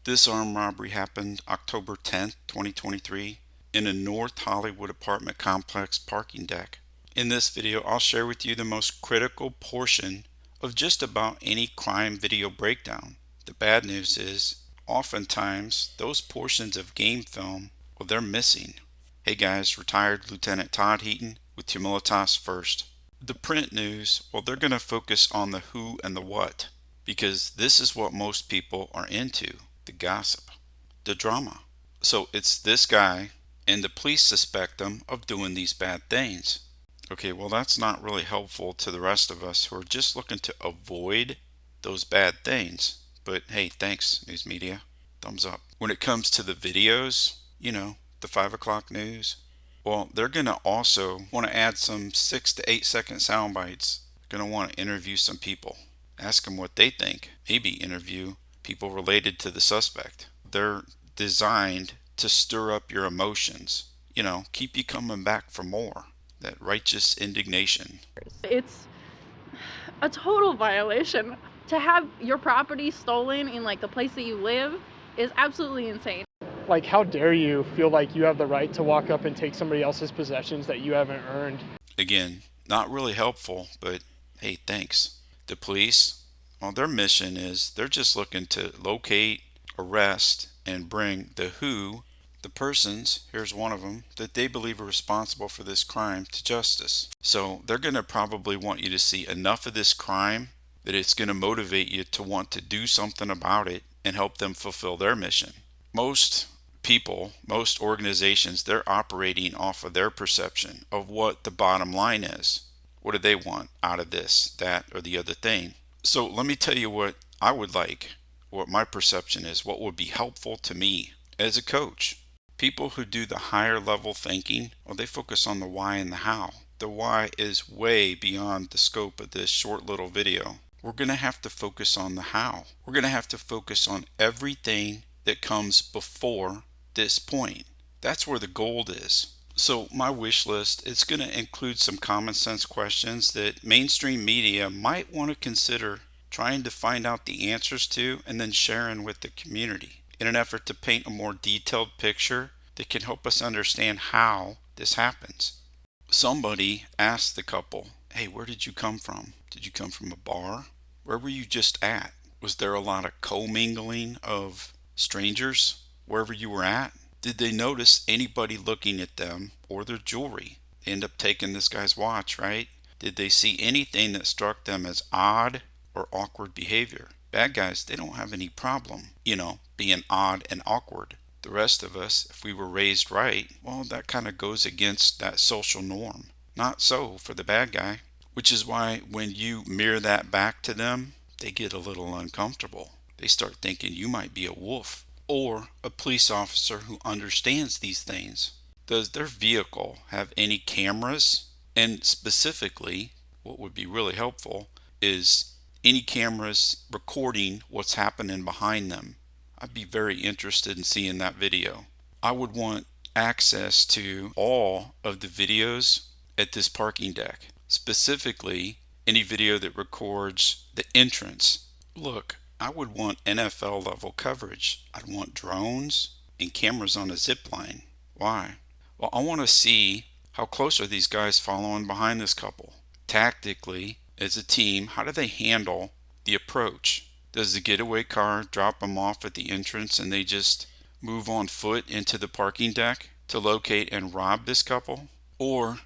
This armed robbery happened October 10th, 2023 in a North Hollywood apartment complex parking deck. In this video, I'll share with you the most critical portion of just about any crime video breakdown. The bad news is, oftentimes, those portions of game film, well, they're missing. Hey guys, retired Lieutenant Todd Heaton with Humilitas First. The print news, well, they're going to focus on the who and the what, because this is what most people are into, the gossip, the drama. So it's this guy, and the police suspect him of doing these bad things. Okay, well, that's not really helpful to the rest of us who are just looking to avoid those bad things. But hey, thanks, news media. Thumbs up. When it comes to the videos, the 5 o'clock news, well, they're going to also want to add some 6 to 8 second sound bites. They're going to want to interview some people, ask them what they think, maybe interview people related to the suspect. They're designed to stir up your emotions, keep you coming back for more. That righteous indignation. It's a total violation. To have your property stolen in the place that you live is absolutely insane. Like, how dare you feel like you have the right to walk up and take somebody else's possessions that you haven't earned? Again, not really helpful, but hey, thanks. The police, well, their mission is they're just looking to locate, arrest, and bring the who, the persons, here's one of them, that they believe are responsible for this crime to justice. So they're going to probably want you to see enough of this crime that it's going to motivate you to want to do something about it and help them fulfill their mission. Most people, most organizations, they're operating off of their perception of what the bottom line is. What do they want out of this, that, or the other thing? So let me tell you what I would like, what my perception is, what would be helpful to me as a coach. People who do the higher level thinking, well, they focus on the why and the how. The why is way beyond the scope of this short little video. We're going to have to focus on the how. We're going to have to focus on everything that comes before this point. That's where the gold is. So my wish list, it's going to include some common sense questions that mainstream media might want to consider trying to find out the answers to and then sharing with the community in an effort to paint a more detailed picture that can help us understand how this happens. Somebody asked the couple, hey, where did you come from? Did you come from a bar? Where were you just at? Was there a lot of commingling of strangers wherever you were at? Did they notice anybody looking at them or their jewelry? They end up taking this guy's watch, right? Did they see anything that struck them as odd or awkward behavior? Bad guys, they don't have any problem, being odd and awkward. The rest of us, if we were raised right, well, that kind of goes against that social norm. Not so for the bad guy, which is why when you mirror that back to them, they get a little uncomfortable. They start thinking you might be a wolf or a police officer who understands these things. Does their vehicle have any cameras? And specifically, what would be really helpful is any cameras recording what's happening behind them. I'd be very interested in seeing that video. I would want access to all of the videos at this parking deck, specifically any video that records the entrance. Look, I would want NFL level coverage. I'd want drones and cameras on a zip line. Why? Well, I want to see how close are these guys following behind this couple. Tactically, as a team, how do they handle the approach? Does the getaway car drop them off at the entrance and they just move on foot into the parking deck to locate and rob this couple? Or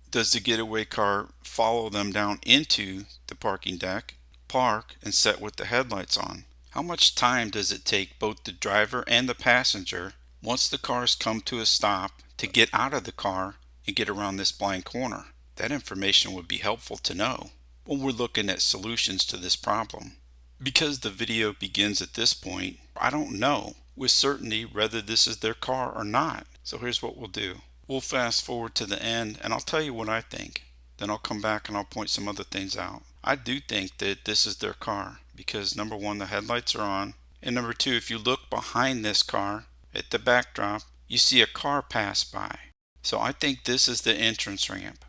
does the getaway car follow them down into the parking deck, park, and set with the headlights on? How much time does it take both the driver and the passenger, once the cars come to a stop, to get out of the car and get around this blind corner? That information would be helpful to know when we're looking at solutions to this problem. Because the video begins at this point, I don't know with certainty whether this is their car or not. So here's what we'll do. We'll fast forward to the end and I'll tell you what I think. Then I'll come back and I'll point some other things out. I do think that this is their car because number one, the headlights are on. And number two, if you look behind this car at the backdrop, you see a car pass by. So I think this is the entrance ramp.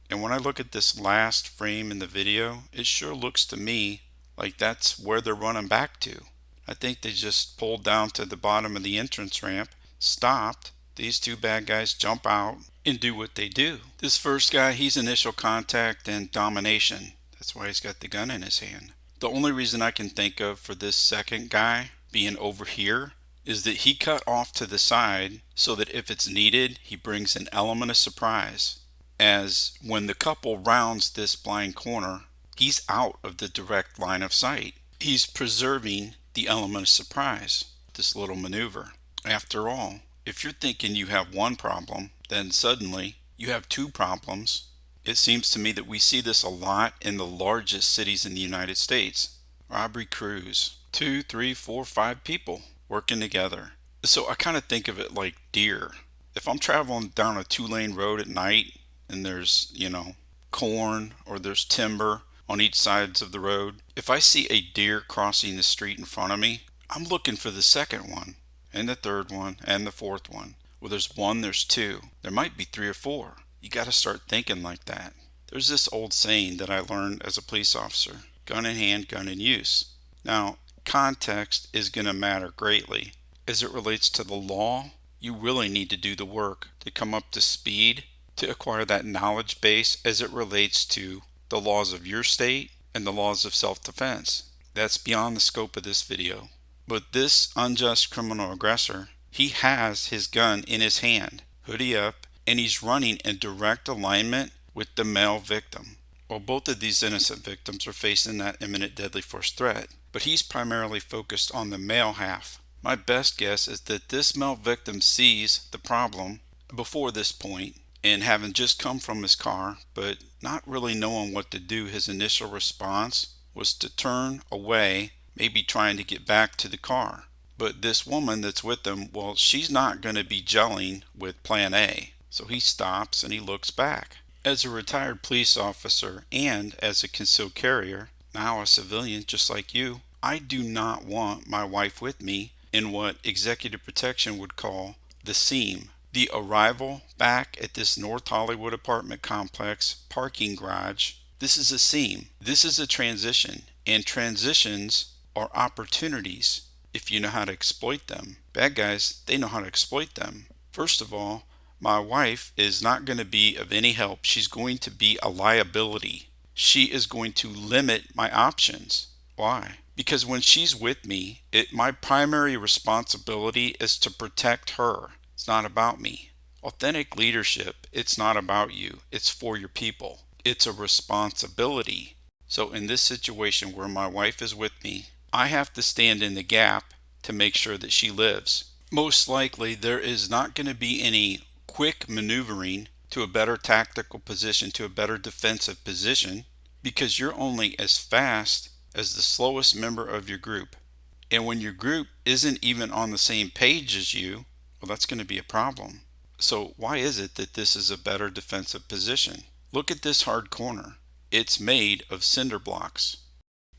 And when I look at this last frame in the video, it sure looks to me like that's where they're running back to. I think they just pulled down to the bottom of the entrance ramp, stopped. These two bad guys jump out and do what they do. This first guy, he's initial contact and domination. That's why he's got the gun in his hand. The only reason I can think of for this second guy being over here is that he cut off to the side so that if it's needed, he brings an element of surprise. As when the couple rounds this blind corner, he's out of the direct line of sight. He's preserving the element of surprise, this little maneuver. After all, if you're thinking you have one problem, then suddenly you have two problems. It seems to me that we see this a lot in the largest cities in the United States. Robbery crews, 2, 3, 4, 5 people working together. So I kind of think of it like deer. If I'm traveling down a 2-lane road at night and there's, corn or there's timber on each sides of the road, if I see a deer crossing the street in front of me, I'm looking for the second one and the third one and the fourth one. Well, there's one, there's two, there might be 3 or 4. You got to start thinking like that. There's this old saying that I learned as a police officer: gun in hand, gun in use. Now, context is going to matter greatly. As it relates to the law, you really need to do the work to come up to speed, to acquire that knowledge base as it relates to the laws of your state and the laws of self-defense. That's beyond the scope of this video. But this unjust criminal aggressor, he has his gun in his hand, hoodie up, and he's running in direct alignment with the male victim. Well, both of these innocent victims are facing that imminent deadly force threat, but he's primarily focused on the male half. My best guess is that this male victim sees the problem before this point, and having just come from his car, but not really knowing what to do, his initial response was to turn away, maybe trying to get back to the car. But this woman that's with him, well, she's not going to be gelling with plan A. So he stops and he looks back. As a retired police officer and as a concealed carrier, now a civilian just like you, I do not want my wife with me in what executive protection would call the seam. The arrival back at this North Hollywood apartment complex parking garage, this is a seam. This is a transition, and transitions are opportunities if you know how to exploit them. Bad guys, they know how to exploit them. First of all, my wife is not going to be of any help. She's going to be a liability. She is going to limit my options. Why? Because when she's with me, my primary responsibility is to protect her. It's not about me. Authentic leadership, it's not about you. It's for your people. It's a responsibility. So in this situation where my wife is with me, I have to stand in the gap to make sure that she lives. Most likely there is not going to be any quick maneuvering to a better tactical position, to a better defensive position, because you're only as fast as the slowest member of your group. And when your group isn't even on the same page as you, well, that's going to be a problem. So why is it that this is a better defensive position? Look at this hard corner. It's made of cinder blocks.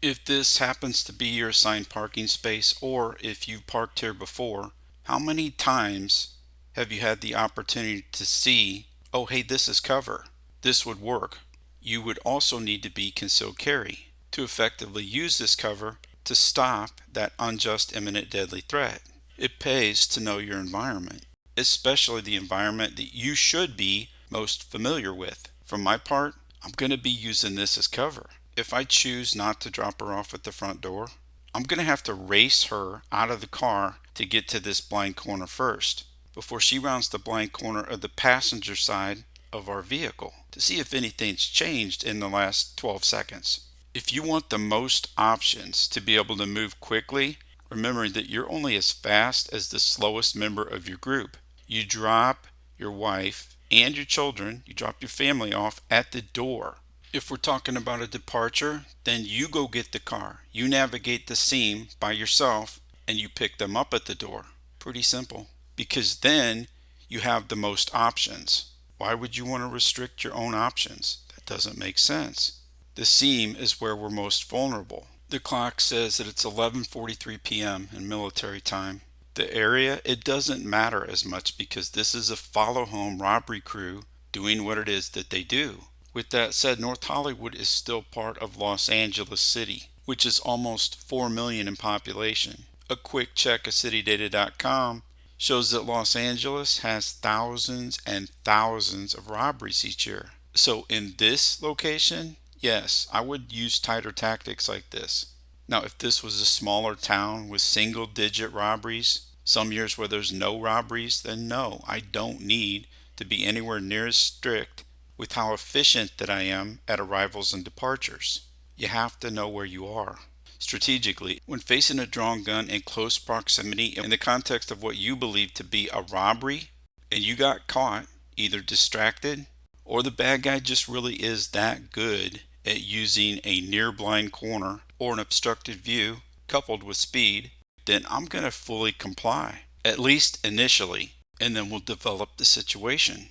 If this happens to be your assigned parking space, or if you've parked here before, how many times have you had the opportunity to see, oh, hey, this is cover. This would work. You would also need to be concealed carry to effectively use this cover to stop that unjust imminent deadly threat. It pays to know your environment, especially the environment that you should be most familiar with. For my part, I'm going to be using this as cover. If I choose not to drop her off at the front door, I'm going to have to race her out of the car to get to this blind corner first, before she rounds the blind corner of the passenger side of our vehicle to see if anything's changed in the last 12 seconds. If you want the most options to be able to move quickly, remember that you're only as fast as the slowest member of your group. You drop your wife and your children, you drop your family off at the door. If we're talking about a departure, then you go get the car. You navigate the seam by yourself and you pick them up at the door. Pretty simple. Because then you have the most options. Why would you want to restrict your own options? That doesn't make sense. The seam is where we're most vulnerable. The clock says that it's 11:43 p.m. in military time. The area, it doesn't matter as much because this is a follow home robbery crew doing what it is that they do. With that said, North Hollywood is still part of Los Angeles City, which is almost 4 million in population. A quick check of citydata.com shows that Los Angeles has thousands and thousands of robberies each year. So in this location, yes, I would use tighter tactics like this. Now, if this was a smaller town with single digit robberies, some years where there's no robberies, then no, I don't need to be anywhere near as strict with how efficient that I am at arrivals and departures. You have to know where you are. Strategically, when facing a drawn gun in close proximity in the context of what you believe to be a robbery, and you got caught, either distracted or the bad guy just really is that good at using a near blind corner or an obstructed view coupled with speed, then I'm going to fully comply, at least initially, and then we'll develop the situation.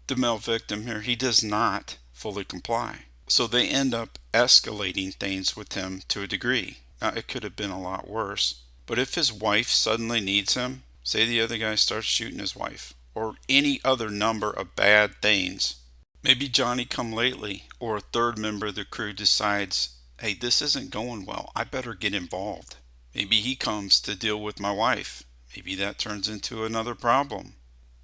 The male victim here, he does not fully comply. So they end up escalating things with him to a degree. Now, it could have been a lot worse, but if his wife suddenly needs him, say the other guy starts shooting his wife, or any other number of bad things, maybe Johnny come lately or a third member of the crew decides, hey, this isn't going well, I better get involved. Maybe he comes to deal with my wife. Maybe that turns into another problem.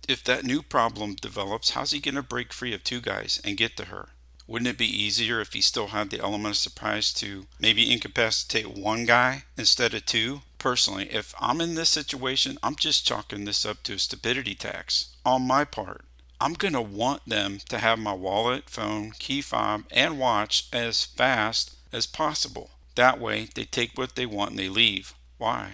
If that new problem develops, how's he going to break free of two guys and get to her? Wouldn't it be easier if he still had the element of surprise to maybe incapacitate one guy instead of two? Personally, if I'm in this situation, I'm just chalking this up to a stupidity tax on my part. I'm going to want them to have my wallet, phone, key fob, and watch as fast as possible. That way, they take what they want and they leave. Why?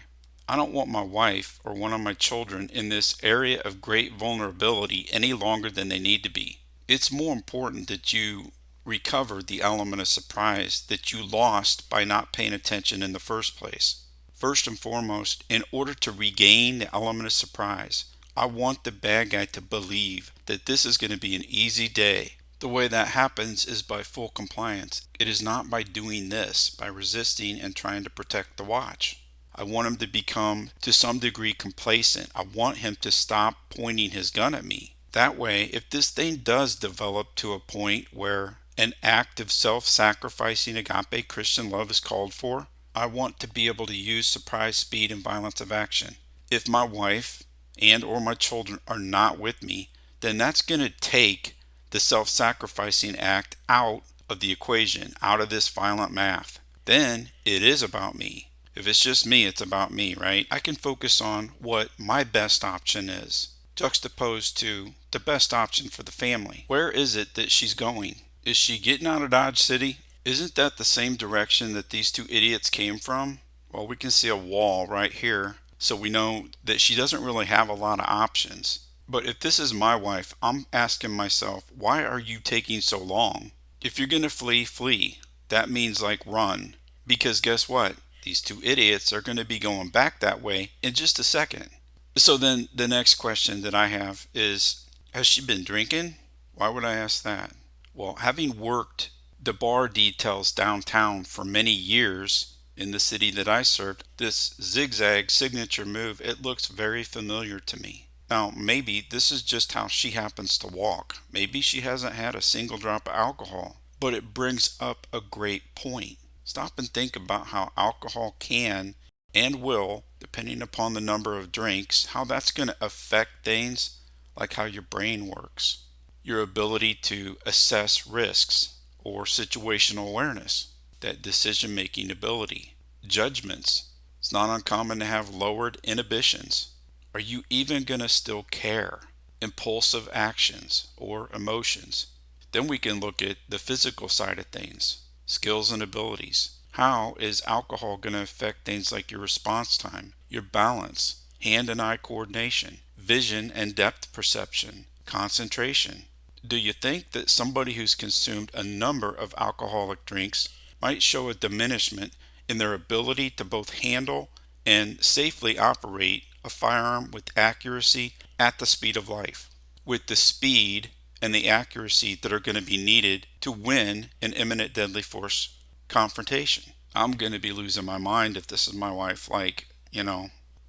I don't want my wife or one of my children in this area of great vulnerability any longer than they need to be. It's more important that you recover the element of surprise that you lost by not paying attention in the first place. First and foremost, in order to regain the element of surprise, I want the bad guy to believe that this is going to be an easy day. The way that happens is by full compliance. It is not by doing this, by resisting and trying to protect the watch. I want him to become, to some degree, complacent. I want him to stop pointing his gun at me. That way, if this thing does develop to a point where an act of self-sacrificing agape Christian love is called for, I want to be able to use surprise, speed, and violence of action. If my wife and or my children are not with me, then that's going to take the self-sacrificing act out of the equation, out of this violent math. Then it is about me. If it's just me, it's about me, right? I can focus on what my best option is, juxtaposed to the best option for the family. Where is it that she's going? Is she getting out of Dodge City? Isn't that the same direction that these two idiots came from? Well, we can see a wall right here, so we know that she doesn't really have a lot of options. But if this is my wife, I'm asking myself, why are you taking so long? If you're going to flee, flee. That means like run. Because guess what? These two idiots are going to be going back that way in just a second. So then the next question that I have is, has she been drinking? Why would I ask that? Well, having worked the bar details downtown for many years in the city that I served, this zigzag signature move, it looks very familiar to me. Now, maybe this is just how she happens to walk. Maybe she hasn't had a single drop of alcohol, but it brings up a great point. Stop and think about how alcohol can and will, depending upon the number of drinks, how that's going to affect things like how your brain works, your ability to assess risks or situational awareness, that decision-making ability, judgments. It's not uncommon to have lowered inhibitions. Are you even going to still care? Impulsive actions or emotions. Then we can look at the physical side of things. Skills and abilities. How is alcohol going to affect things like your response time, your balance, hand and eye coordination, vision and depth perception, concentration? Do you think that somebody who's consumed a number of alcoholic drinks might show a diminishment in their ability to both handle and safely operate a firearm with accuracy at the speed of life, with the speed and the accuracy that are going to be needed to win an imminent deadly force confrontation? I'm going to be losing my mind if this is my wife. Like,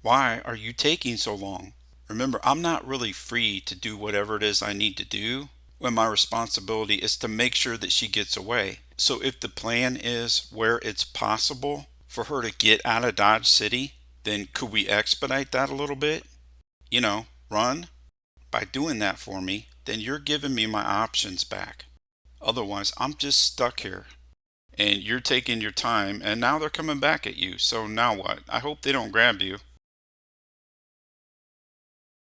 why are you taking so long? Remember, I'm not really free to do whatever it is I need to do when my responsibility is to make sure that she gets away. So if the plan is where it's possible for her to get out of Dodge City, then could we expedite that a little bit? Run. By doing that for me, then you're giving me my options back. Otherwise, I'm just stuck here. And you're taking your time, and now they're coming back at you. So now what? I hope they don't grab you.